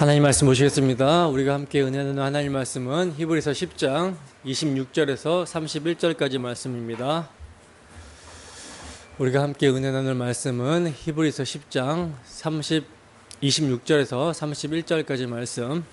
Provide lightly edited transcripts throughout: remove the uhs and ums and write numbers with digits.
하나님 말씀 보시겠습니다. 우리가 함께 은혜 나누는 하나님 말씀은 히브리서 10장 26절에서 31절까지 말씀입니다. 우리가 함께 은혜 나눌 말씀은 히브리서 10장 26절에서 31절까지 말씀.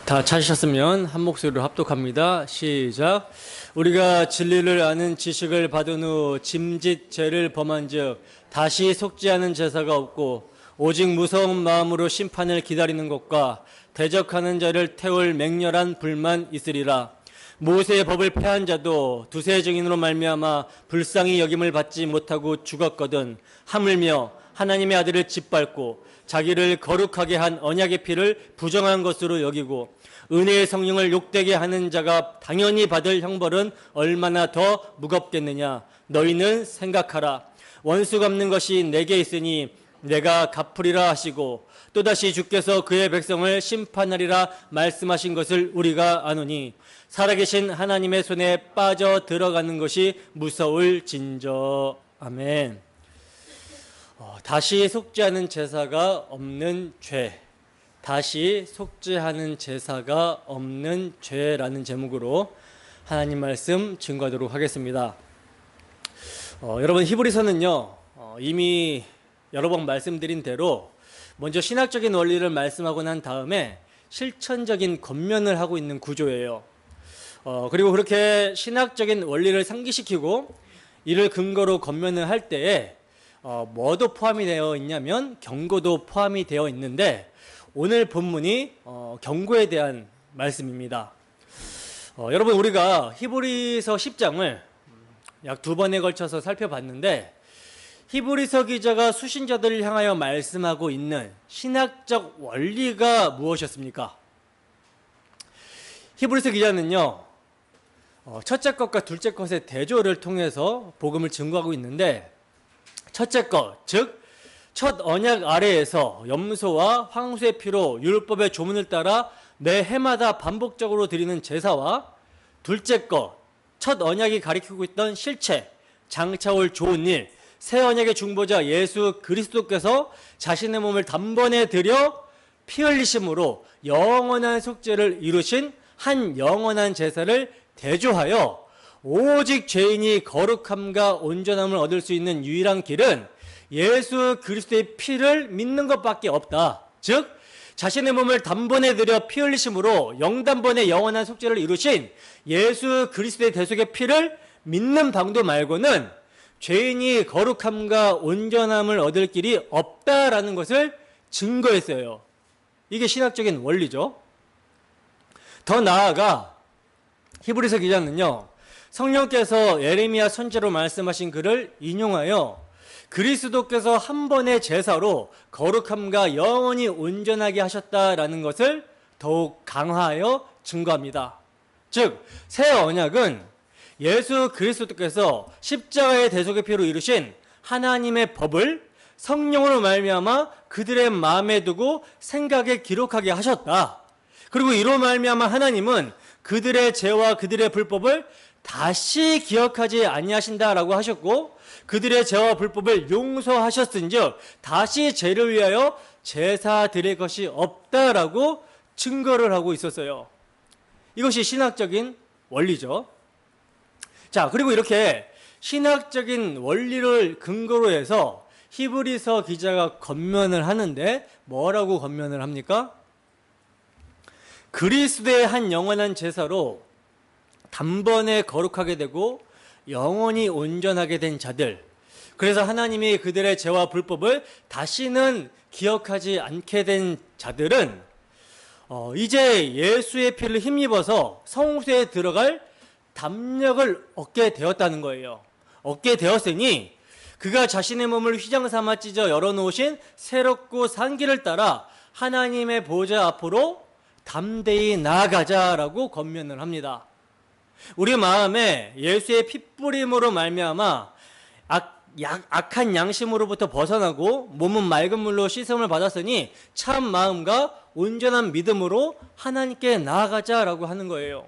다 찾으셨으면 한 목소리로 합독합니다. 시작. 우리가 진리를 아는 지식을 받은 후 짐짓 죄를 범한즉 다시 속죄하는 제사가 없고 오직 무서운 마음으로 심판을 기다리는 것과 대적하는 자를 태울 맹렬한 불만 있으리라. 모세의 법을 폐한 자도 두세 증인으로 말미암아 불쌍히 여김을 받지 못하고 죽었거든. 하물며 하나님의 아들을 짓밟고 자기를 거룩하게 한 언약의 피를 부정한 것으로 여기고 은혜의 성령을 욕되게 하는 자가 당연히 받을 형벌은 얼마나 더 무겁겠느냐. 너희는 생각하라. 원수 갚는 것이 내게 있으니 내가 갚으리라 하시고 또다시 주께서 그의 백성을 심판하리라 말씀하신 것을 우리가 아노니 살아계신 하나님의 손에 빠져 들어가는 것이 무서울 진저. 아멘. 다시 속죄하는 제사가 없는 죄. 다시 속죄하는 제사가 없는 죄라는 제목으로 하나님 말씀 증거하도록 하겠습니다. 여러분, 히브리서는요, 이미 여러 번 말씀드린 대로 먼저 신학적인 원리를 말씀하고 난 다음에 실천적인 권면을 하고 있는 구조예요. 그리고 그렇게 신학적인 원리를 상기시키고 이를 근거로 권면을 할 때에 뭐도 포함이 되어 있냐면 경고도 포함이 되어 있는데 오늘 본문이 경고에 대한 말씀입니다. 여러분, 우리가 히브리서 10장을 약 2번에 걸쳐서 살펴봤는데 히브리서 기자가 수신자들을 향하여 말씀하고 있는 신학적 원리가 무엇이었습니까? 히브리서 기자는요, 첫째 것과 둘째 것의 대조를 통해서 복음을 증거하고 있는데 첫째 것, 즉 첫 언약 아래에서 염소와 황소의 피로 율법의 조문을 따라 매 해마다 반복적으로 드리는 제사와 둘째 것, 첫 언약이 가리키고 있던 실체, 장차 올 좋은 일, 새 언약의 중보자 예수 그리스도께서 자신의 몸을 단번에 드려 피 흘리심으로 영원한 속죄를 이루신 한 영원한 제사를 대조하여 오직 죄인이 거룩함과 온전함을 얻을 수 있는 유일한 길은 예수 그리스도의 피를 믿는 것밖에 없다. 즉 자신의 몸을 단번에 들여 피 흘리심으로 영단번에 영원한 속죄를 이루신 예수 그리스도의 대속의 피를 믿는 방도 말고는 죄인이 거룩함과 온전함을 얻을 길이 없다라는 것을 증거했어요. 이게 신학적인 원리죠. 더 나아가 히브리서 기자는요, 성령께서 예레미야 선지자로 말씀하신 글을 인용하여 그리스도께서 한 번의 제사로 거룩함과 영원히 온전하게 하셨다라는 것을 더욱 강화하여 증거합니다. 즉, 새 언약은 예수 그리스도께서 십자가의 대속의 피로 이루신 하나님의 법을 성령으로 말미암아 그들의 마음에 두고 생각에 기록하게 하셨다. 그리고 이로 말미암아 하나님은 그들의 죄와 그들의 불법을 다시 기억하지 아니하신다라고 하셨고 그들의 죄와 불법을 용서하셨은즉 다시 죄를 위하여 제사 드릴 것이 없다라고 증거를 하고 있었어요. 이것이 신학적인 원리죠. 자, 그리고 이렇게 신학적인 원리를 근거로 해서 히브리서 기자가 권면을 하는데 뭐라고 권면을 합니까? 그리스도의 한 영원한 제사로 단번에 거룩하게 되고 영원히 온전하게 된 자들, 그래서 하나님이 그들의 죄와 불법을 다시는 기억하지 않게 된 자들은 이제 예수의 피를 힘입어서 성소에 들어갈 담력을 얻게 되었다는 거예요. 얻게 되었으니 그가 자신의 몸을 휘장 삼아 찢어 열어놓으신 새롭고 산 길을 따라 하나님의 보좌 앞으로 담대히 나아가자라고 권면을 합니다. 우리 마음에 예수의 핏부림으로 말미암아 악한 양심으로부터 벗어나고 몸은 맑은 물로 씻음을 받았으니 참 마음과 온전한 믿음으로 하나님께 나아가자라고 하는 거예요.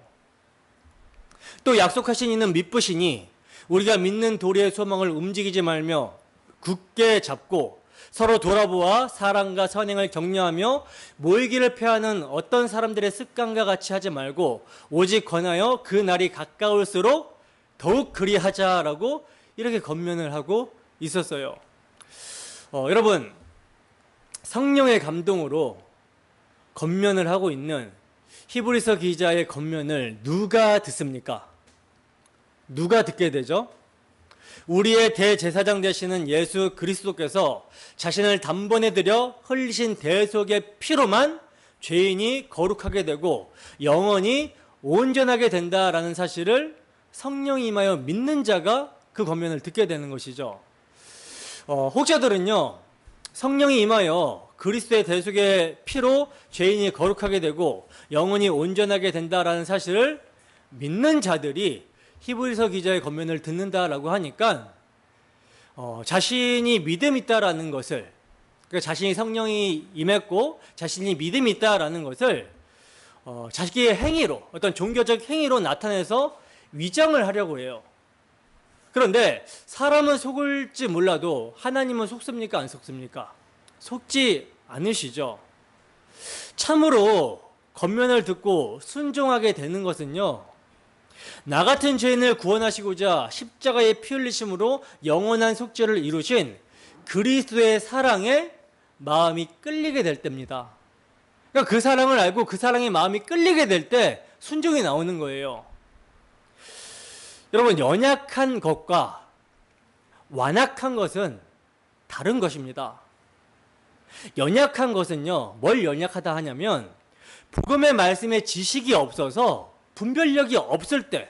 또 약속하신 이는 미쁘시니 우리가 믿는 도리의 소망을 움직이지 말며 굳게 잡고 서로 돌아보아 사랑과 선행을 격려하며 모이기를 패하는 어떤 사람들의 습관과 같이 하지 말고 오직 권하여 그 날이 가까울수록 더욱 그리하자라고 이렇게 권면을 하고 있었어요. 여러분, 성령의 감동으로 권면을 하고 있는 히브리서 기자의 권면을 누가 듣습니까? 누가 듣게 되죠? 우리의 대제사장 되시는 예수 그리스도께서 자신을 단번에 들여 흘리신 대속의 피로만 죄인이 거룩하게 되고 영원히 온전하게 된다라는 사실을 성령이 임하여 믿는 자가 그 권면을 듣게 되는 것이죠. 혹자들은요, 성령이 임하여 그리스도의 대속의 피로 죄인이 거룩하게 되고 영원히 온전하게 된다라는 사실을 믿는 자들이 히브리서 기자의 권면을 듣는다라고 하니까 자신이 믿음이 있다라는 것을, 그러니까 자신이 성령이 임했고 자신이 믿음이 있다라는 것을 자기의 행위로, 어떤 종교적 행위로 나타내서 위장을 하려고 해요. 그런데 사람은 속을지 몰라도 하나님은 속습니까? 안 속습니까? 속지 않으시죠. 참으로 권면을 듣고 순종하게 되는 것은요, 나 같은 죄인을 구원하시고자 십자가의 피 흘리심으로 영원한 속죄를 이루신 그리스도의 사랑에 마음이 끌리게 될 때입니다. 그러니까 그 사랑을 알고 그 사랑에 마음이 끌리게 될 때 순종이 나오는 거예요. 여러분, 연약한 것과 완악한 것은 다른 것입니다. 연약한 것은요, 뭘 연약하다 하냐면 복음의 말씀에 지식이 없어서 분별력이 없을 때,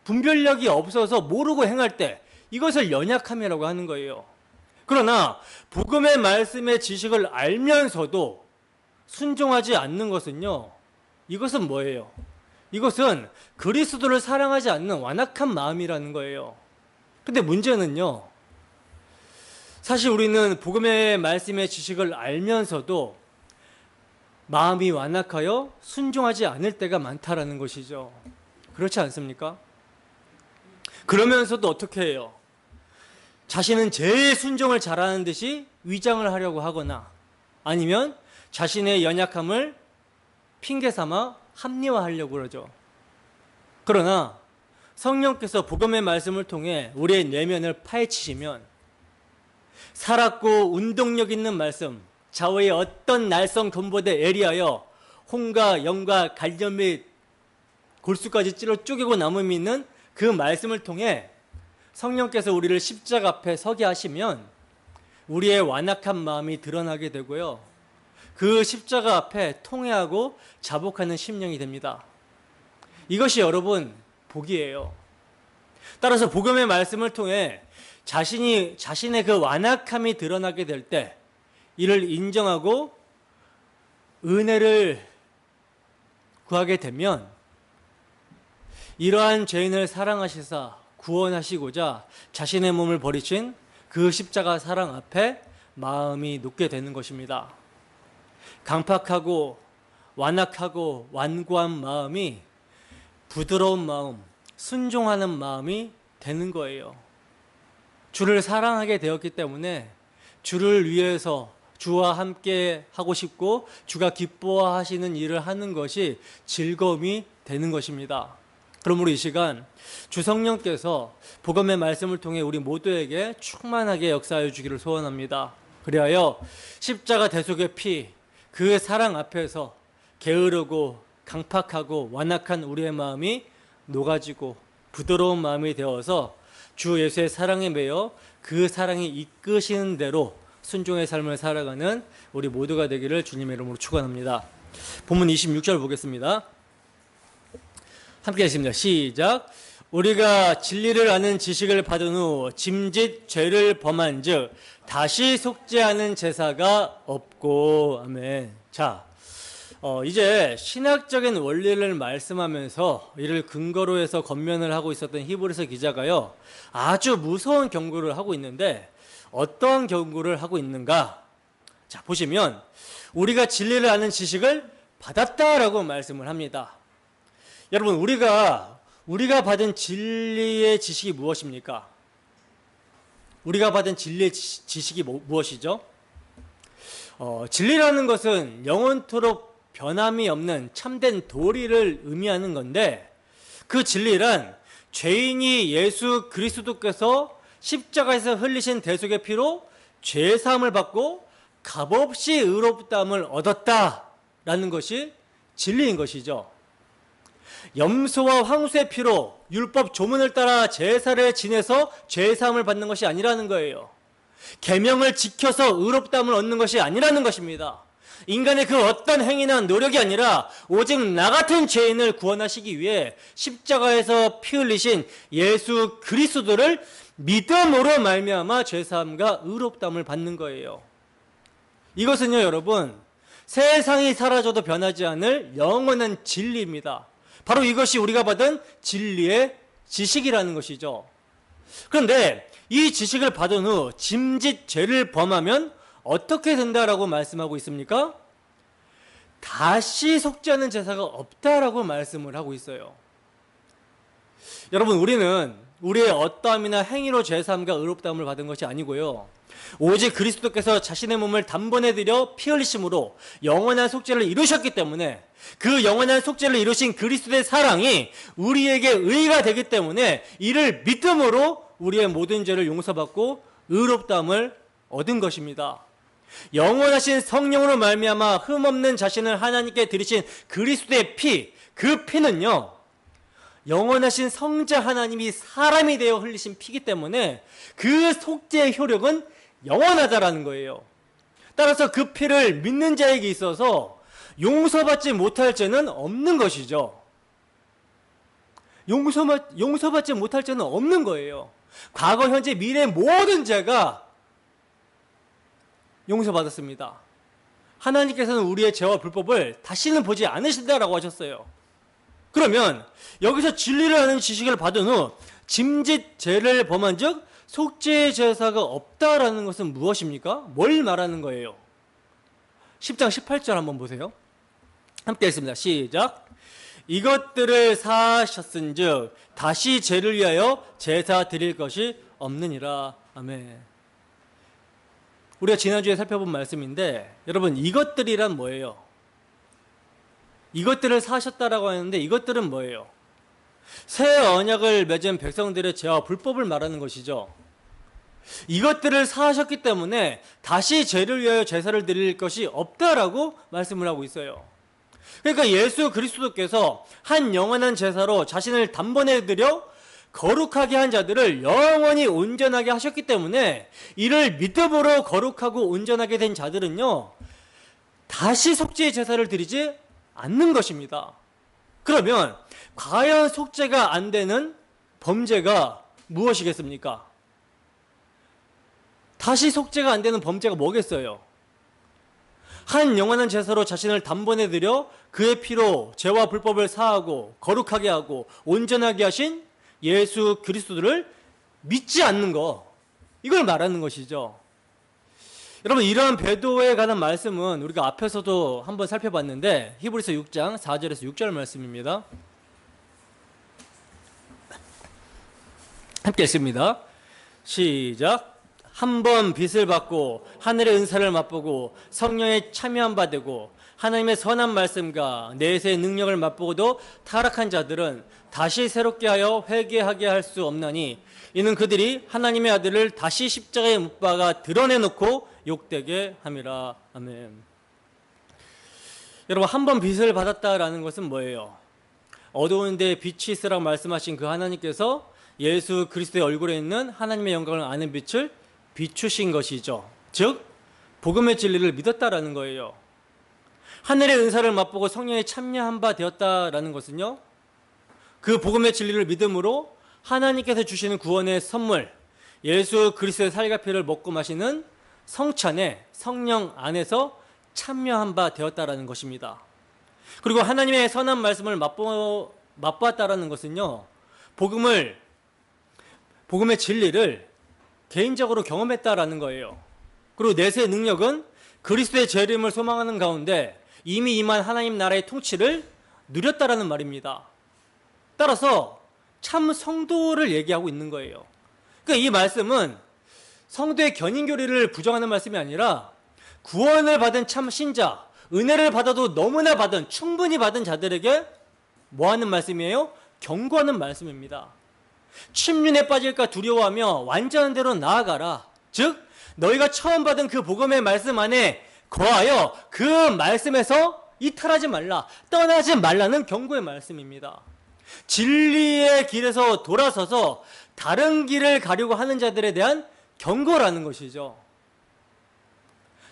분별력이 없어서 모르고 행할 때, 이것을 연약함이라고 하는 거예요. 그러나 복음의 말씀의 지식을 알면서도 순종하지 않는 것은요, 이것은 뭐예요? 이것은 그리스도를 사랑하지 않는 완악한 마음이라는 거예요. 근데 문제는요, 사실 우리는 복음의 말씀의 지식을 알면서도 마음이 완악하여 순종하지 않을 때가 많다라는 것이죠. 그렇지 않습니까? 그러면서도 어떻게 해요? 자신은 제일 순종을 잘하는 듯이 위장을 하려고 하거나 아니면 자신의 연약함을 핑계 삼아 합리화하려고 그러죠. 그러나 성령께서 복음의 말씀을 통해 우리의 내면을 파헤치시면 살았고 운동력 있는 말씀, 좌우의 어떤 날성 검보대 예리하여 홍과 영과 갈염 및 골수까지 찔러 쪼개고 남음이 있는 그 말씀을 통해 성령께서 우리를 십자가 앞에 서게 하시면 우리의 완악한 마음이 드러나게 되고요, 그 십자가 앞에 통회하고 자복하는 심령이 됩니다. 이것이 여러분 복이에요. 따라서 복음의 말씀을 통해 자신의 그 완악함이 드러나게 될 때 이를 인정하고 은혜를 구하게 되면 이러한 죄인을 사랑하시사 구원하시고자 자신의 몸을 버리신 그 십자가 사랑 앞에 마음이 놓게 되는 것입니다. 강팍하고 완악하고 완고한 마음이 부드러운 마음, 순종하는 마음이 되는 거예요. 주를 사랑하게 되었기 때문에 주를 위해서 주와 함께 하고 싶고 주가 기뻐하시는 일을 하는 것이 즐거움이 되는 것입니다. 그러므로 이 시간 주 성령께서 복음의 말씀을 통해 우리 모두에게 충만하게 역사하여 주기를 소원합니다. 그리하여 십자가 대속의 피, 그 사랑 앞에서 게으르고 강팍하고 완악한 우리의 마음이 녹아지고 부드러운 마음이 되어서 주 예수의 사랑에 매여 그 사랑이 이끄시는 대로 순종의 삶을 살아가는 우리 모두가 되기를 주님의 이름으로 축원합니다. 본문 26절 보겠습니다. 함께 하겠습니다. 시작. 우리가 진리를 아는 지식을 받은 후 짐짓 죄를 범한 즉 다시 속죄하는 제사가 없고. 아멘. 자, 이제 신학적인 원리를 말씀하면서 이를 근거로 해서 권면을 하고 있었던 히브리서 기자가요, 아주 무서운 경고를 하고 있는데 어떠한 경고를 하고 있는가? 자, 보시면 우리가 진리를 아는 지식을 받았다라고 말씀을 합니다. 여러분, 우리가 우리가 받은 진리의 지식이 무엇입니까? 우리가 받은 진리의 지식이 무엇이죠? 진리라는 것은 영원토록 변함이 없는 참된 도리를 의미하는 건데, 그 진리란 죄인이 예수 그리스도께서 십자가에서 흘리신 대속의 피로 죄사함을 받고 값없이 의롭다함을 얻었다라는 것이 진리인 것이죠. 염소와 황소의 피로 율법 조문을 따라 제사를 지내서 죄사함을 받는 것이 아니라는 거예요. 계명을 지켜서 의롭다함을 얻는 것이 아니라는 것입니다. 인간의 그 어떤 행위나 노력이 아니라 오직 나 같은 죄인을 구원하시기 위해 십자가에서 피 흘리신 예수 그리스도를 믿음으로 말미암아 죄사함과 의롭다함을 받는 거예요. 이것은요, 여러분, 세상이 사라져도 변하지 않을 영원한 진리입니다. 바로 이것이 우리가 받은 진리의 지식이라는 것이죠. 그런데 이 지식을 받은 후 짐짓 죄를 범하면 어떻게 된다라고 말씀하고 있습니까? 다시 속죄하는 제사가 없다라고 말씀을 하고 있어요. 여러분, 우리는 우리의 어떠함이나 행위로 죄사함과 의롭다함을 받은 것이 아니고요, 오직 그리스도께서 자신의 몸을 단번에 들여 피 흘리심으로 영원한 속죄를 이루셨기 때문에, 그 영원한 속죄를 이루신 그리스도의 사랑이 우리에게 의가 되기 때문에 이를 믿음으로 우리의 모든 죄를 용서받고 의롭다함을 얻은 것입니다. 영원하신 성령으로 말미암아 흠없는 자신을 하나님께 드리신 그리스도의 피, 그 피는요, 영원하신 성자 하나님이 사람이 되어 흘리신 피기 때문에 그 속죄의 효력은 영원하다라는 거예요. 따라서 그 피를 믿는 자에게 있어서 용서받지 못할 죄는 없는 것이죠. 용서받지 못할 죄는 없는 거예요. 과거, 현재, 미래 모든 죄가 용서받았습니다. 하나님께서는 우리의 죄와 불법을 다시는 보지 않으신다라고 하셨어요. 그러면 여기서 진리를 아는 지식을 받은 후 짐짓 죄를 범한 즉 속죄의 제사가 없다라는 것은 무엇입니까? 뭘 말하는 거예요? 10장 18절 한번 보세요. 함께 했습니다. 시작. 이것들을 사하셨은즉 다시 죄를 위하여 제사 드릴 것이 없느니라. 아멘. 우리가 지난주에 살펴본 말씀인데, 여러분, 이것들이란 뭐예요? 이것들을 사하셨다라고 하는데 이것들은 뭐예요? 새 언약을 맺은 백성들의 죄와 불법을 말하는 것이죠. 이것들을 사하셨기 때문에 다시 죄를 위하여 제사를 드릴 것이 없다라고 말씀을 하고 있어요. 그러니까 예수 그리스도께서 한 영원한 제사로 자신을 단번에 드려 거룩하게 한 자들을 영원히 온전하게 하셨기 때문에 이를 믿음으로 거룩하고 온전하게 된 자들은요, 다시 속죄의 제사를 드리지 않는 것입니다. 그러면 과연 속죄가 안 되는 범죄가 무엇이겠습니까? 다시 속죄가 안 되는 범죄가 뭐겠어요? 한 영원한 제사로 자신을 단번에 드려 그의 피로 죄와 불법을 사하고 거룩하게 하고 온전하게 하신 예수 그리스도를 믿지 않는 거, 이걸 말하는 것이죠. 여러분, 이러한 배도에 관한 말씀은 우리가 앞에서도 한번 살펴봤는데 히브리서 6장 4절에서 6절 말씀입니다. 함께 읽습니다. 시작. 한 번 빚을 받고 하늘의 은사를 맛보고 성령에 참여한 바 되고 하나님의 선한 말씀과 내세의 능력을 맛보고도 타락한 자들은 다시 새롭게 하여 회개하게 할 수 없나니 이는 그들이 하나님의 아들을 다시 십자가에 못 박아 드러내놓고 욕되게 함이라. 아멘. 여러분, 한 번 빚을 받았다라는 것은 뭐예요? 어두운 데에 빛이 있으라고 말씀하신 그 하나님께서 예수 그리스도의 얼굴에 있는 하나님의 영광을 아는 빛을 비추신 것이죠. 즉 복음의 진리를 믿었다라는 거예요. 하늘의 은사를 맛보고 성령에 참여한 바 되었다라는 것은요, 그 복음의 진리를 믿음으로 하나님께서 주시는 구원의 선물, 예수 그리스도의 살과 피를 먹고 마시는 성찬에 성령 안에서 참여한 바 되었다라는 것입니다. 그리고 하나님의 선한 말씀을 맛보았다라는 것은요, 복음의 진리를 개인적으로 경험했다라는 거예요. 그리고 내세의 능력은 그리스도의 재림을 소망하는 가운데 이미 임한 하나님 나라의 통치를 누렸다라는 말입니다. 따라서 참 성도를 얘기하고 있는 거예요. 그러니까 이 말씀은 성도의 견인교리를 부정하는 말씀이 아니라 구원을 받은 참 신자, 은혜를 받아도 너무나 받은, 충분히 받은 자들에게 뭐 하는 말씀이에요? 경고하는 말씀입니다. 침륜에 빠질까 두려워하며 완전한 대로 나아가라. 즉 너희가 처음 받은 그 복음의 말씀 안에 거하여 그 말씀에서 이탈하지 말라, 떠나지 말라는 경고의 말씀입니다. 진리의 길에서 돌아서서 다른 길을 가려고 하는 자들에 대한 경고라는 것이죠.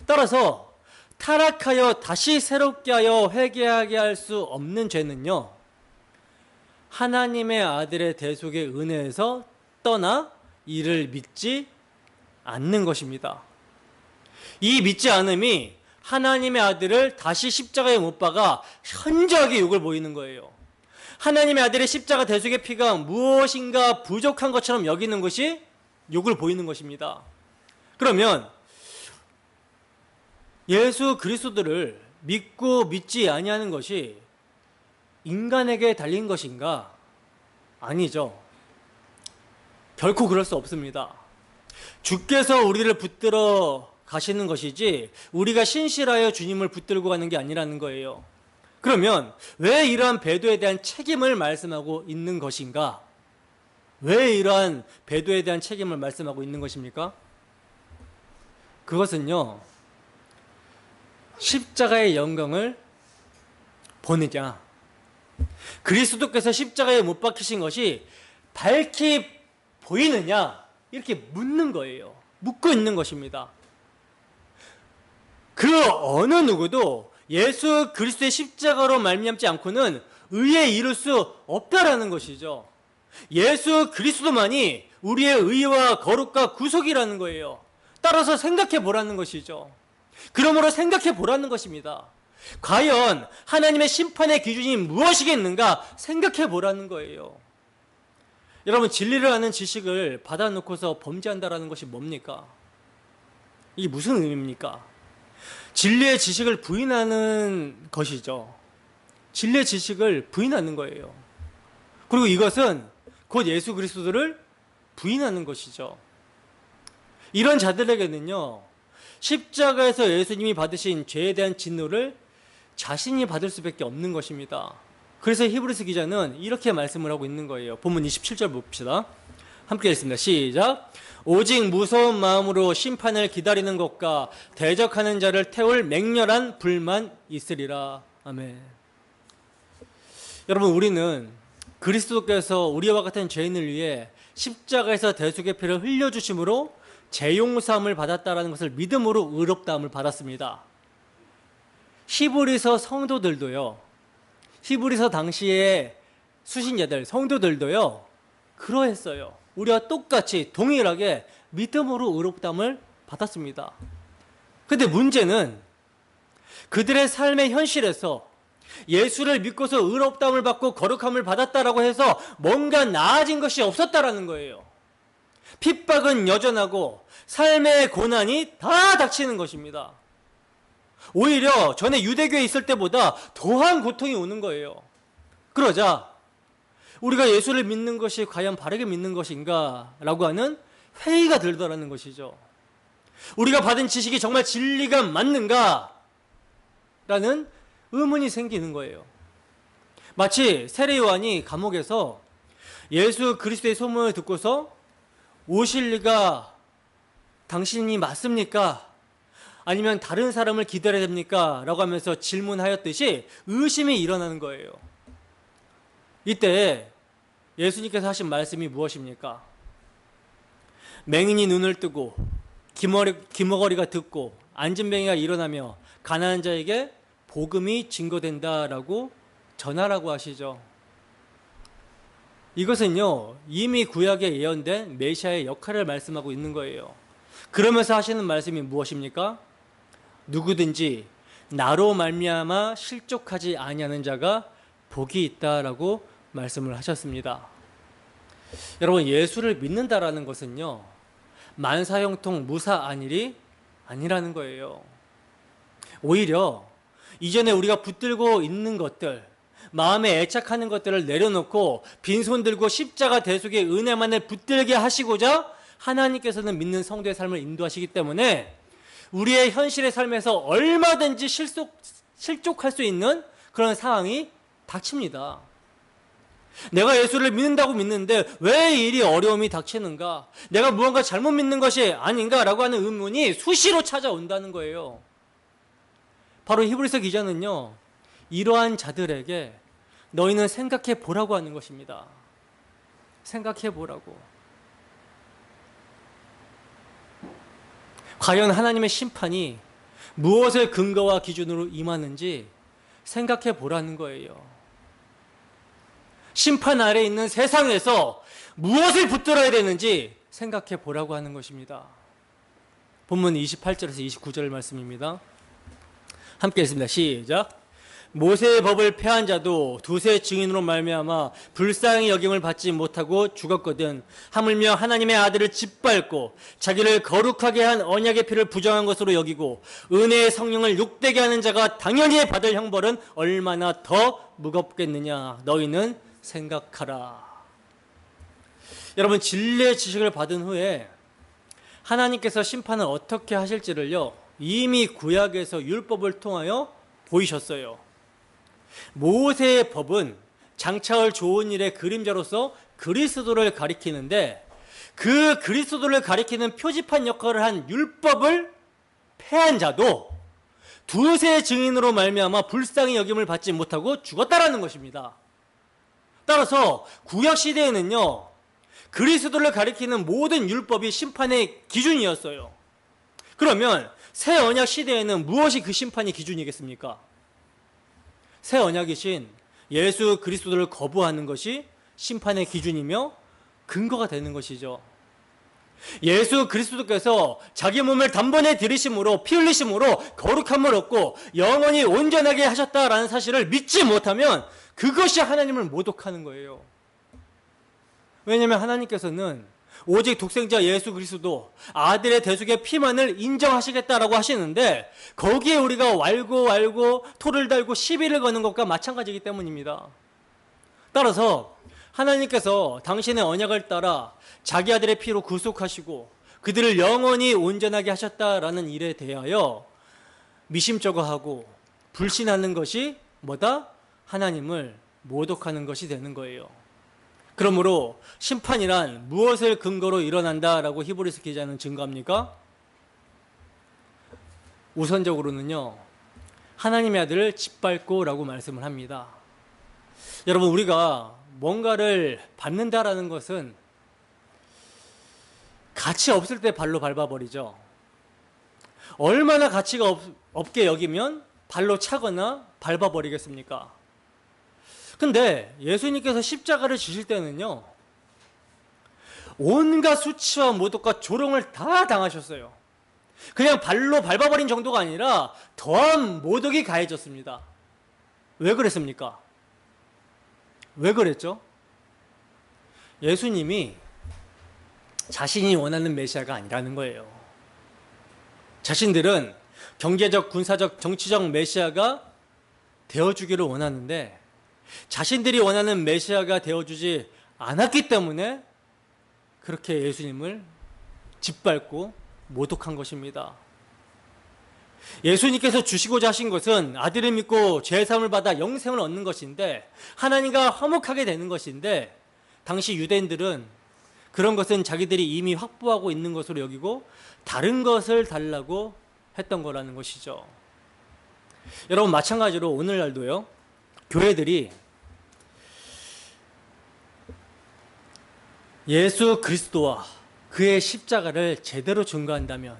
따라서 타락하여 다시 새롭게 하여 회개하게 할 수 없는 죄는요, 하나님의 아들의 대속의 은혜에서 떠나 이를 믿지 않는 것입니다. 이 믿지 않음이 하나님의 아들을 다시 십자가에 못 박아 현저하게 욕을 보이는 거예요. 하나님의 아들의 십자가 대속의 피가 무엇인가 부족한 것처럼 여기는 것이 욕을 보이는 것입니다. 그러면 예수 그리스도를 믿고 믿지 아니하는 것이 인간에게 달린 것인가? 아니죠. 결코 그럴 수 없습니다. 주께서 우리를 붙들어 가시는 것이지 우리가 신실하여 주님을 붙들고 가는 게 아니라는 거예요. 그러면 왜 이러한 배도에 대한 책임을 말씀하고 있는 것인가? 왜 이러한 배도에 대한 책임을 말씀하고 있는 것입니까? 그것은요, 십자가의 영광을 보느냐, 그리스도께서 십자가에 못 박히신 것이 밝히 보이느냐, 이렇게 묻는 거예요. 묻고 있는 것입니다. 그 어느 누구도 예수 그리스도의 십자가로 말미암지 않고는 의에 이룰 수 없다라는 것이죠. 예수 그리스도만이 우리의 의와 거룩과 구속이라는 거예요. 따라서 생각해 보라는 것이죠. 그러므로 생각해 보라는 것입니다. 과연 하나님의 심판의 기준이 무엇이겠는가 생각해 보라는 거예요. 여러분, 진리를 아는 지식을 받아놓고서 범죄한다라는 것이 뭡니까? 이게 무슨 의미입니까? 진리의 지식을 부인하는 것이죠. 진리의 지식을 부인하는 거예요. 그리고 이것은 곧 예수 그리스도를 부인하는 것이죠. 이런 자들에게는요, 십자가에서 예수님이 받으신 죄에 대한 진노를 자신이 받을 수밖에 없는 것입니다. 그래서 히브리서 기자는 이렇게 말씀을 하고 있는 거예요. 본문 27절 봅시다. 함께 읽습니다. 시작. 오직 무서운 마음으로 심판을 기다리는 것과 대적하는 자를 태울 맹렬한 불만 있으리라. 아멘. 여러분, 우리는 그리스도께서 우리와 같은 죄인을 위해 십자가에서 대속의 피를 흘려주심으로 죄용서함을 받았다라는 것을 믿음으로 의롭다함을 받았습니다. 히브리서 성도들도요, 히브리서 당시의 수신자들, 성도들도요, 그러했어요. 우리와 똑같이 동일하게 믿음으로 의롭다함을 받았습니다. 근데 문제는 그들의 삶의 현실에서 예수를 믿고서 의롭다함을 받고 거룩함을 받았다라고 해서 뭔가 나아진 것이 없었다라는 거예요. 핍박은 여전하고 삶의 고난이 다 닥치는 것입니다. 오히려 전에 유대교에 있을 때보다 더한 고통이 오는 거예요. 그러자 우리가 예수를 믿는 것이 과연 바르게 믿는 것인가 라고 하는 회의가 들더라는 것이죠. 우리가 받은 지식이 정말 진리가 맞는가 라는 의문이 생기는 거예요. 마치 세례 요한이 감옥에서 예수 그리스도의 소문을 듣고서 오실 리가 당신이 맞습니까? 아니면 다른 사람을 기다려야 됩니까? 라고 하면서 질문하였듯이 의심이 일어나는 거예요. 이때 예수님께서 하신 말씀이 무엇입니까? 맹인이 눈을 뜨고 기머거리가 듣고 안진뱅이가 일어나며 가난한 자에게 복음이 증거된다라고 전하라고 하시죠. 이것은요, 이미 구약에 예언된 메시아의 역할을 말씀하고 있는 거예요. 그러면서 하시는 말씀이 무엇입니까? 누구든지 나로 말미암아 실족하지 아니하는 자가 복이 있다라고 말씀을 하셨습니다. 여러분, 예수를 믿는다라는 것은요, 만사형통 무사안일이 아니라는 거예요. 오히려 이전에 우리가 붙들고 있는 것들, 마음에 애착하는 것들을 내려놓고 빈손 들고 십자가 대속의 은혜만을 붙들게 하시고자 하나님께서는 믿는 성도의 삶을 인도하시기 때문에 우리의 현실의 삶에서 얼마든지 실족할 수 있는 그런 상황이 닥칩니다. 내가 예수를 믿는다고 믿는데 왜 이리 어려움이 닥치는가? 내가 무언가 잘못 믿는 것이 아닌가라고 하는 의문이 수시로 찾아온다는 거예요. 바로 히브리서 기자는요, 이러한 자들에게 너희는 생각해 보라고 하는 것입니다. 생각해 보라고. 과연 하나님의 심판이 무엇을 근거와 기준으로 임하는지 생각해 보라는 거예요. 심판 아래 있는 세상에서 무엇을 붙들어야 되는지 생각해 보라고 하는 것입니다. 본문 28절에서 29절 말씀입니다. 함께 읽습니다. 시작. 모세의 법을 폐한 자도 두세 증인으로 말미암아 불쌍히 여김을 받지 못하고 죽었거든. 하물며 하나님의 아들을 짓밟고 자기를 거룩하게 한 언약의 피를 부정한 것으로 여기고 은혜의 성령을 욕되게 하는 자가 당연히 받을 형벌은 얼마나 더 무겁겠느냐. 너희는 생각하라. 여러분, 진리의 지식을 받은 후에 하나님께서 심판을 어떻게 하실지를요, 이미 구약에서 율법을 통하여 보이셨어요. 모세의 법은 장차올 좋은 일의 그림자로서 그리스도를 가리키는데, 그 그리스도를 가리키는 표지판 역할을 한 율법을 폐한 자도 두세 증인으로 말미암아 불쌍히 여김을 받지 못하고 죽었다라는 것입니다. 따라서 구약 시대에는요, 그리스도를 가리키는 모든 율법이 심판의 기준이었어요. 그러면 새 언약 시대에는 무엇이 그 심판의 기준이겠습니까? 새 언약이신 예수 그리스도를 거부하는 것이 심판의 기준이며 근거가 되는 것이죠. 예수 그리스도께서 자기 몸을 단번에 들이심으로 피 흘리심으로 거룩함을 얻고 영원히 온전하게 하셨다라는 사실을 믿지 못하면 그것이 하나님을 모독하는 거예요. 왜냐하면 하나님께서는 오직 독생자 예수 그리스도 아들의 대속의 피만을 인정하시겠다라고 하시는데, 거기에 우리가 왈고 토를 달고 시비를 거는 것과 마찬가지이기 때문입니다. 따라서 하나님께서 당신의 언약을 따라 자기 아들의 피로 구속하시고 그들을 영원히 온전하게 하셨다라는 일에 대하여 미심쩍어하고 불신하는 것이 뭐다? 하나님을 모독하는 것이 되는 거예요. 그러므로 심판이란 무엇을 근거로 일어난다라고 히브리서 기자는 증거합니까? 우선적으로는요, 하나님의 아들을 짓밟고라고 말씀을 합니다. 여러분, 우리가 뭔가를 받는다라는 것은 가치 없을 때 발로 밟아버리죠. 얼마나 가치가 없게 여기면 발로 차거나 밟아버리겠습니까? 근데 예수님께서 십자가를 지실 때는요, 온갖 수치와 모독과 조롱을 다 당하셨어요. 그냥 발로 밟아버린 정도가 아니라 더한 모독이 가해졌습니다. 왜 그랬습니까? 왜 그랬죠? 예수님이 자신이 원하는 메시아가 아니라는 거예요. 자신들은 경제적, 군사적, 정치적 메시아가 되어주기를 원하는데 자신들이 원하는 메시아가 되어주지 않았기 때문에 그렇게 예수님을 짓밟고 모독한 것입니다. 예수님께서 주시고자 하신 것은 아들을 믿고 죄사함을 받아 영생을 얻는 것인데, 하나님과 화목하게 되는 것인데, 당시 유대인들은 그런 것은 자기들이 이미 확보하고 있는 것으로 여기고 다른 것을 달라고 했던 거라는 것이죠. 여러분, 마찬가지로 오늘날도요, 교회들이 예수 그리스도와 그의 십자가를 제대로 증거한다면,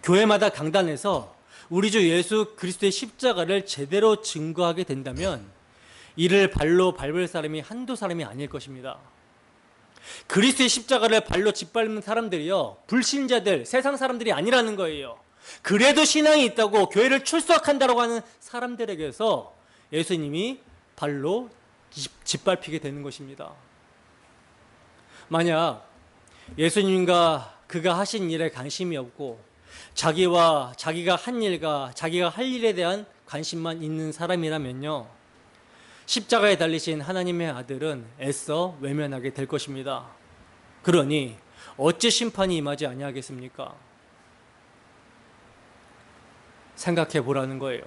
교회마다 강단에서 우리 주 예수 그리스도의 십자가를 제대로 증거하게 된다면 이를 발로 밟을 사람이 한두 사람이 아닐 것입니다. 그리스도의 십자가를 발로 짓밟는 사람들이요, 불신자들, 세상 사람들이 아니라는 거예요. 그래도 신앙이 있다고 교회를 출석한다고 하는 사람들에게서 예수님이 발로 짓밟히게 되는 것입니다. 만약 예수님과 그가 하신 일에 관심이 없고 자기와 자기가 한 일과 자기가 할 일에 대한 관심만 있는 사람이라면요, 십자가에 달리신 하나님의 아들은 애써 외면하게 될 것입니다. 그러니 어찌 심판이 임하지 아니하겠습니까? 생각해 보라는 거예요.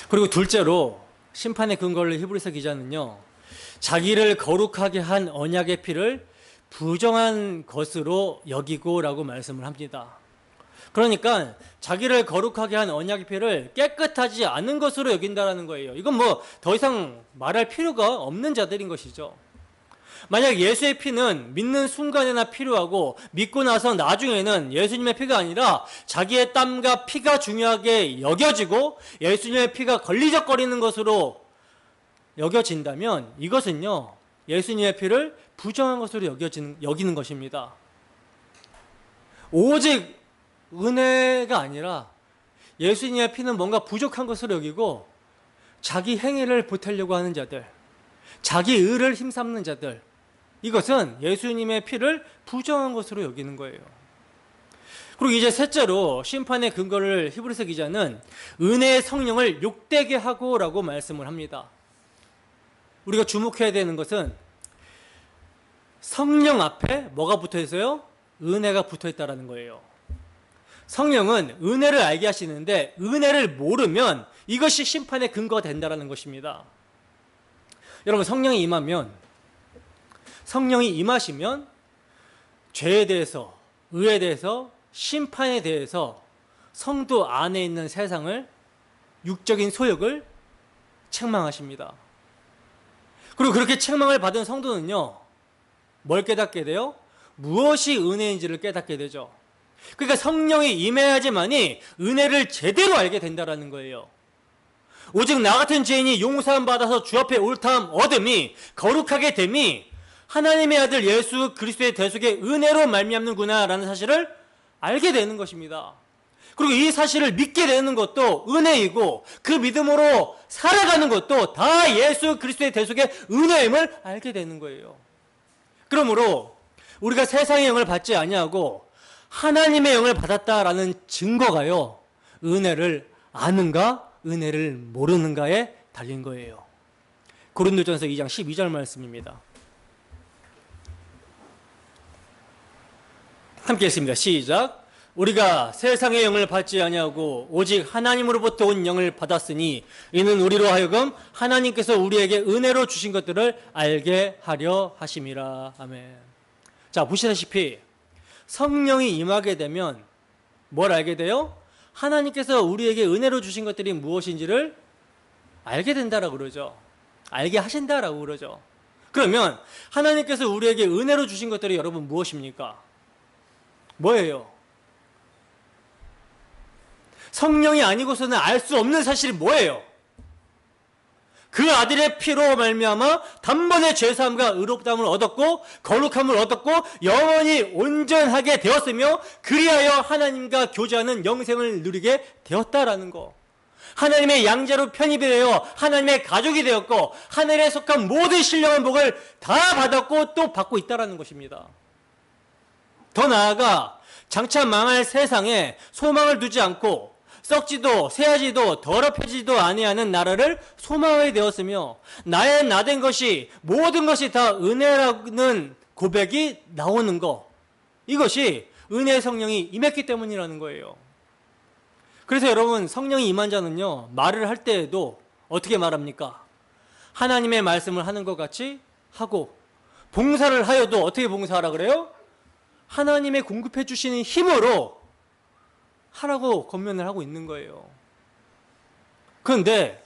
그리고 둘째로 심판의 근거를 히브리서 기자는요, 자기를 거룩하게 한 언약의 피를 부정한 것으로 여기고라고 말씀을 합니다. 그러니까 자기를 거룩하게 한 언약의 피를 깨끗하지 않은 것으로 여긴다라는 거예요. 이건 뭐 더 이상 말할 필요가 없는 자들인 것이죠. 만약 예수의 피는 믿는 순간에나 필요하고 믿고 나서 나중에는 예수님의 피가 아니라 자기의 땀과 피가 중요하게 여겨지고 예수님의 피가 걸리적거리는 것으로 여겨진다면 이것은요, 예수님의 피를 부정한 것으로 여기는 것입니다. 오직 은혜가 아니라 예수님의 피는 뭔가 부족한 것으로 여기고 자기 행위를 보태려고 하는 자들, 자기 의를 힘삼는 자들, 이것은 예수님의 피를 부정한 것으로 여기는 거예요. 그리고 이제 셋째로 심판의 근거를 히브리서 기자는 은혜의 성령을 욕되게 하고라고 말씀을 합니다. 우리가 주목해야 되는 것은 성령 앞에 뭐가 붙어 있어요? 은혜가 붙어 있다는 거예요. 성령은 은혜를 알게 하시는데 은혜를 모르면 이것이 심판의 근거가 된다는 것입니다. 여러분, 성령이 임하시면 죄에 대해서, 의에 대해서, 심판에 대해서 성도 안에 있는 세상을, 육적인 소욕을 책망하십니다. 그리고 그렇게 책망을 받은 성도는요, 뭘 깨닫게 돼요? 무엇이 은혜인지를 깨닫게 되죠. 그러니까 성령이 임해야지만이 은혜를 제대로 알게 된다는 거예요. 오직 나 같은 죄인이 용서함 받아서 주 앞에 옳다함 얻음이, 거룩하게 됨이 하나님의 아들 예수 그리스도의 대속의 은혜로 말미암는구나 라는 사실을 알게 되는 것입니다. 그리고 이 사실을 믿게 되는 것도 은혜이고 그 믿음으로 살아가는 것도 다 예수 그리스도의 대속의 은혜임을 알게 되는 거예요. 그러므로 우리가 세상의 영을 받지 아니하고 하나님의 영을 받았다라는 증거가요, 은혜를 아는가 은혜를 모르는가에 달린 거예요. 고린도전서 2장 12절 말씀입니다. 함께 했습니다. 시작. 우리가 세상의 영을 받지 아니하고 오직 하나님으로부터 온 영을 받았으니 이는 우리로 하여금 하나님께서 우리에게 은혜로 주신 것들을 알게 하려 하심이라. 아멘. 자, 보시다시피 성령이 임하게 되면 뭘 알게 돼요? 하나님께서 우리에게 은혜로 주신 것들이 무엇인지를 알게 된다라고 그러죠. 알게 하신다라고 그러죠. 그러면 하나님께서 우리에게 은혜로 주신 것들이 여러분 무엇입니까? 뭐예요? 성령이 아니고서는 알 수 없는 사실이 뭐예요? 그 아들의 피로 말미암아 단번에 죄사함과 의롭다함을 얻었고 거룩함을 얻었고 영원히 온전하게 되었으며 그리하여 하나님과 교제하는 영생을 누리게 되었다라는 거. 하나님의 양자로 편입이 되어 하나님의 가족이 되었고 하늘에 속한 모든 신령한 복을 다 받았고 또 받고 있다라는 것입니다. 더 나아가 장차 망할 세상에 소망을 두지 않고 썩지도 새하지도 더럽혀지도 아니하는 나라를 소망하게 되었으며 나의 나된 것이 모든 것이 다 은혜라는 고백이 나오는 것, 이것이 은혜의 성령이 임했기 때문이라는 거예요. 그래서 여러분, 성령이 임한 자는요, 말을 할 때에도 어떻게 말합니까? 하나님의 말씀을 하는 것 같이 하고, 봉사를 하여도 어떻게 봉사하라 그래요? 하나님의 공급해 주시는 힘으로 하라고 권면을 하고 있는 거예요. 그런데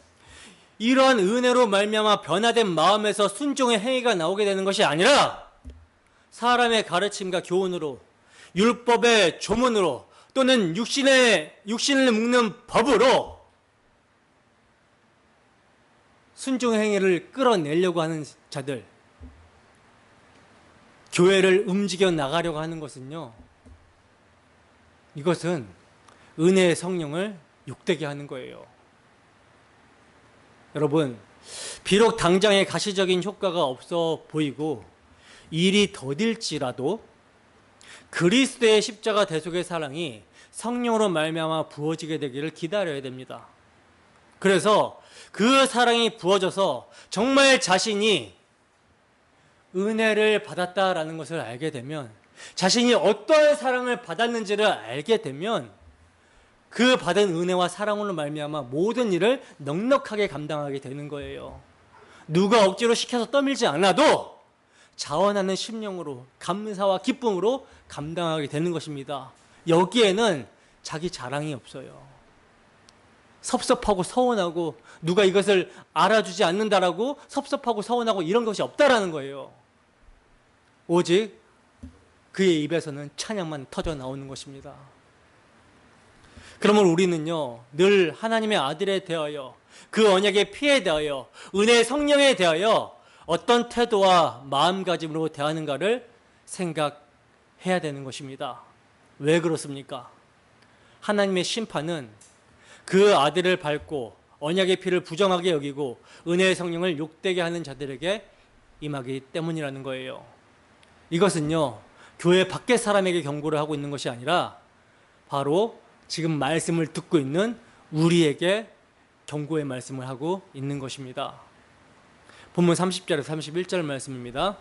이러한 은혜로 말미암아 변화된 마음에서 순종의 행위가 나오게 되는 것이 아니라 사람의 가르침과 교훈으로, 율법의 조문으로 또는 육신을 묶는 법으로 순종의 행위를 끌어내려고 하는 자들, 교회를 움직여 나가려고 하는 것은요, 이것은 은혜의 성령을 욕되게 하는 거예요. 여러분, 비록 당장의 가시적인 효과가 없어 보이고 일이 더딜지라도 그리스도의 십자가 대속의 사랑이 성령으로 말미암아 부어지게 되기를 기다려야 됩니다. 그래서 그 사랑이 부어져서 정말 자신이 은혜를 받았다라는 것을 알게 되면, 자신이 어떠한 사랑을 받았는지를 알게 되면 그 받은 은혜와 사랑으로 말미암아 모든 일을 넉넉하게 감당하게 되는 거예요. 누가 억지로 시켜서 떠밀지 않아도 자원하는 심령으로, 감사와 기쁨으로 감당하게 되는 것입니다. 여기에는 자기 자랑이 없어요. 섭섭하고 서운하고 누가 이것을 알아주지 않는다라고 섭섭하고 서운하고 이런 것이 없다라는 거예요. 오직 그의 입에서는 찬양만 터져 나오는 것입니다. 그러면 우리는요, 늘 하나님의 아들에 대하여, 그 언약의 피에 대하여, 은혜의 성령에 대하여 어떤 태도와 마음가짐으로 대하는가를 생각해야 되는 것입니다. 왜 그렇습니까? 하나님의 심판은 그 아들을 밟고 언약의 피를 부정하게 여기고 은혜의 성령을 욕되게 하는 자들에게 임하기 때문이라는 거예요. 이것은요, 교회 밖의 사람에게 경고를 하고 있는 것이 아니라 바로 지금 말씀을 듣고 있는 우리에게 경고의 말씀을 하고 있는 것입니다. 본문 30절에서 31절 말씀입니다.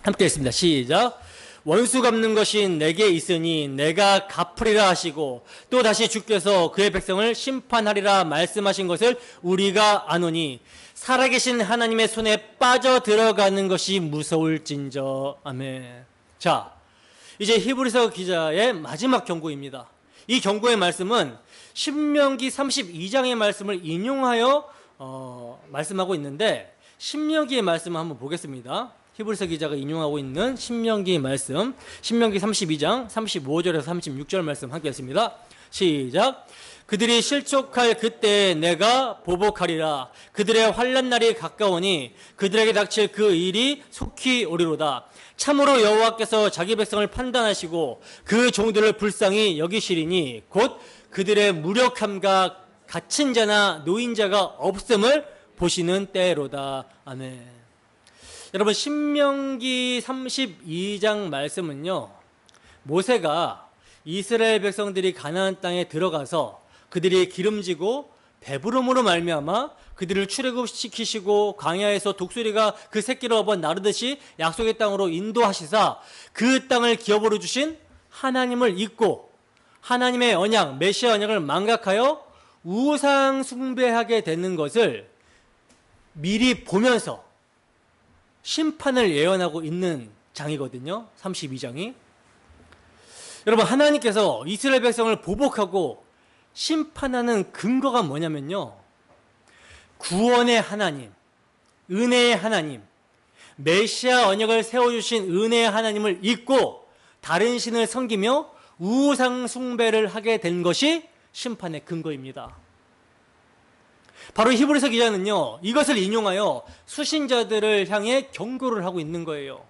함께 읽습니다. 시작. 원수 갚는 것이 내게 있으니 내가 갚으리라 하시고 또 다시 주께서 그의 백성을 심판하리라 말씀하신 것을 우리가 아노니 살아계신 하나님의 손에 빠져 들어가는 것이 무서울진저. 아멘. 자, 이제 히브리서 기자의 마지막 경고입니다. 이 경고의 말씀은 신명기 32장의 말씀을 인용하여 말씀하고 있는데, 신명기의 말씀을 한번 보겠습니다. 히브리서 기자가 인용하고 있는 신명기 말씀, 신명기 32장 35절에서 36절 말씀 함께 했습니다. 시작. 그들이 실족할 그때에 내가 보복하리라. 그들의 환난 날이 가까우니 그들에게 닥칠 그 일이 속히 오리로다. 참으로 여호와께서 자기 백성을 판단하시고 그 종들을 불쌍히 여기시리니 곧 그들의 무력함과 갇힌 자나 노인자가 없음을 보시는 때로다. 아멘. 여러분, 신명기 32장 말씀은요, 모세가 이스라엘 백성들이 가나안 땅에 들어가서 그들이 기름지고 배부름으로 말미암아 그들을 출애굽시키시고 광야에서 독수리가 그 새끼를 업어 나르듯이 약속의 땅으로 인도하시사 그 땅을 기업으로 주신 하나님을 잊고 하나님의 언약, 메시아 언약을 망각하여 우상 숭배하게 되는 것을 미리 보면서 심판을 예언하고 있는 장이거든요. 32장이. 여러분, 하나님께서 이스라엘 백성을 보복하고 심판하는 근거가 뭐냐면요, 구원의 하나님, 은혜의 하나님, 메시아 언약을 세워주신 은혜의 하나님을 잊고 다른 신을 섬기며 우상 숭배를 하게 된 것이 심판의 근거입니다. 바로 히브리서 기자는요, 이것을 인용하여 수신자들을 향해 경고를 하고 있는 거예요.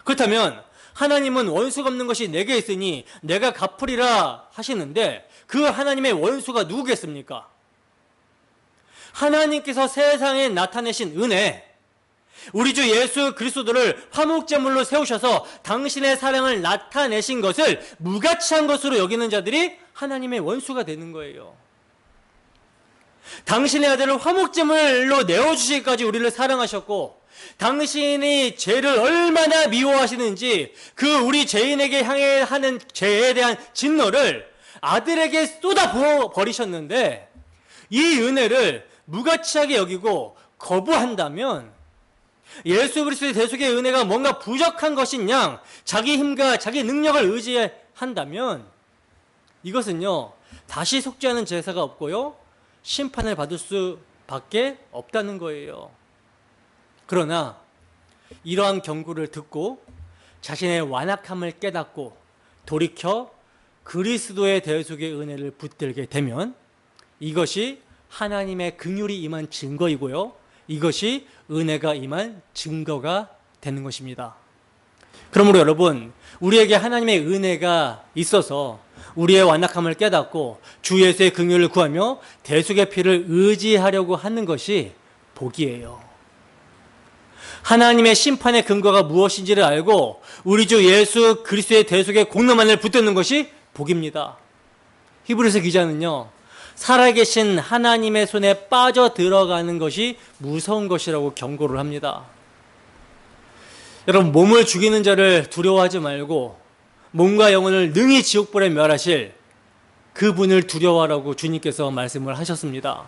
그렇다면 하나님은 원수 갚는 것이 내게 있으니 내가 갚으리라 하시는데, 그 하나님의 원수가 누구겠습니까? 하나님께서 세상에 나타내신 은혜, 우리 주 예수 그리스도를 화목제물로 세우셔서 당신의 사랑을 나타내신 것을 무가치한 것으로 여기는 자들이 하나님의 원수가 되는 거예요. 당신의 아들을 화목제물로 내어주시기까지 우리를 사랑하셨고, 당신이 죄를 얼마나 미워하시는지 그 우리 죄인에게 향해 하는 죄에 대한 진노를 아들에게 쏟아 부어 버리셨는데, 이 은혜를 무가치하게 여기고 거부한다면 예수 그리스도의 대속의 은혜가 뭔가 부족한 것인 양 자기 힘과 자기 능력을 의지한다면 이것은요, 다시 속죄하는 제사가 없고요, 심판을 받을 수밖에 없다는 거예요. 그러나 이러한 경고를 듣고 자신의 완악함을 깨닫고 돌이켜 그리스도의 대속의 은혜를 붙들게 되면 이것이 하나님의 긍휼이 임한 증거이고요, 이것이 은혜가 임한 증거가 되는 것입니다. 그러므로 여러분, 우리에게 하나님의 은혜가 있어서 우리의 완악함을 깨닫고 주 예수의 긍휼을 구하며 대속의 피를 의지하려고 하는 것이 복이에요. 하나님의 심판의 근거가 무엇인지를 알고 우리 주 예수 그리스도의 대속의 공로만을 붙드는 것이 복입니다. 히브리서 기자는요, 살아계신 하나님의 손에 빠져 들어가는 것이 무서운 것이라고 경고를 합니다. 여러분, 몸을 죽이는 자를 두려워하지 말고 몸과 영혼을 능히 지옥불에 멸하실 그분을 두려워하라고 주님께서 말씀을 하셨습니다.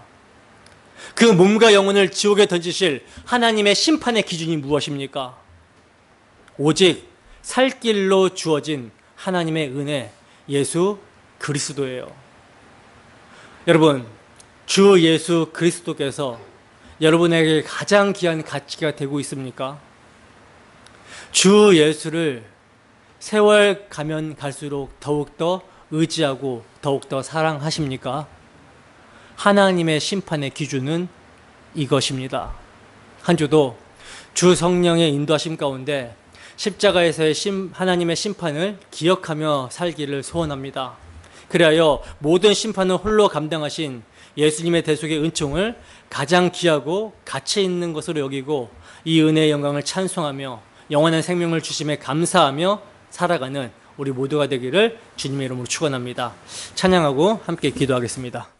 그 몸과 영혼을 지옥에 던지실 하나님의 심판의 기준이 무엇입니까? 오직 살 길로 주어진 하나님의 은혜, 예수 그리스도예요. 여러분, 주 예수 그리스도께서 여러분에게 가장 귀한 가치가 되고 있습니까? 주 예수를 세월 가면 갈수록 더욱더 의지하고 더욱더 사랑하십니까? 하나님의 심판의 기준은 이것입니다. 한 주도 주 성령의 인도하심 가운데 십자가에서의 하나님의 심판을 기억하며 살기를 소원합니다. 그리하여 모든 심판을 홀로 감당하신 예수님의 대속의 은총을 가장 귀하고 가치 있는 것으로 여기고 이 은혜의 영광을 찬송하며 영원한 생명을 주심에 감사하며 살아가는 우리 모두가 되기를 주님의 이름으로 축원합니다. 찬양하고 함께 기도하겠습니다.